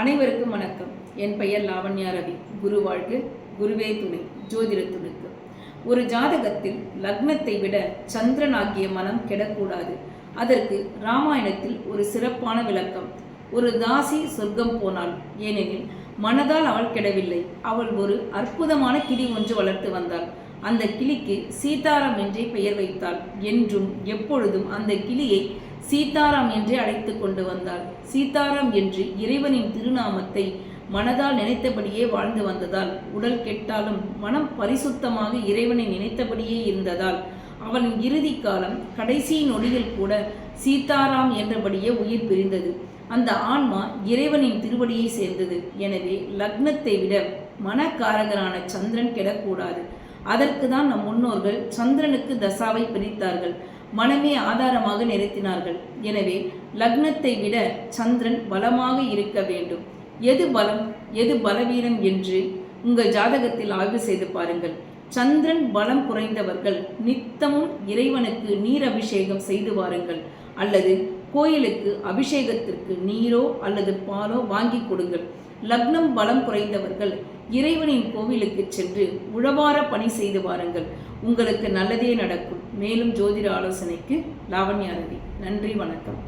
அனைவருக்கும் வணக்கம். என் பெயர் லாவண்யா ரவி. குரு வாழ்க, குருவே துணை, ஜோதிட துணுக்கு. ஒரு ஜாதகத்தில் லக்னத்தை விட சந்திரன் ஆகிய மனம் கெடக்கூடாது. அதற்கு ராமாயணத்தில் ஒரு சிறப்பான விளக்கம். ஒரு தாசி சொர்க்கம் போனாள். ஏனெனில் மனதால் அவள் கெடவில்லை. அவள் ஒரு அற்புதமான கிளி ஒன்று வளர்த்து வந்தாள். அந்த கிளிக்கு சீதாராம் என்றே பெயர் வைத்தாள். என்றும் எப்பொழுதும் அந்த கிளியை சீதாராம் என்றே அழைத்து கொண்டு வந்தாள். சீதாராம் என்று இறைவனின் திருநாமத்தை மனதால் நினைத்தபடியே வாழ்ந்து வந்ததால் உடல் கெட்டாலும் மனம் பரிசுத்தமாக இறைவனை நினைத்தபடியே இருந்ததால் அவளின் இறுதி காலம் கடைசி நொடியில் கூட சீதாராம் என்றபடியே உயிர் பிரிந்தது. அந்த ஆன்மா இறைவனின் திருவடியை சேர்ந்தது. எனவே லக்னத்தை விட மனக்காரகரான சந்திரன் கெடக்கூடாது. அதற்கு தான் நம் முன்னோர்கள் சந்திரனுக்கு தசாவை பிரித்தார்கள். மனமே ஆதாரமாக நிறுத்தினார்கள். எனவே லக்னத்தை விட சந்திரன் பலமாக இருக்க வேண்டும். எது பலம் எது பலவீனம் என்று உங்கள் ஜாதகத்தில் ஆய்வு செய்து பாருங்கள். சந்திரன் பலம் குறைந்தவர்கள் நித்தமும் இறைவனுக்கு நீர் அபிஷேகம் செய்து வாருங்கள், அல்லது கோயிலுக்கு அபிஷேகத்திற்கு நீரோ அல்லது பாலோ வாங்கி கொடுங்கள். லக்னம் பலம் குறைந்தவர்கள் இறைவனின் கோவிலுக்கு சென்று உழவார பணி செய்து வாருங்கள். உங்களுக்கு நல்லதே நடக்கும். மேலும் ஜோதிட ஆலோசனைக்கு லாவண்யா ரவி. நன்றி, வணக்கம்.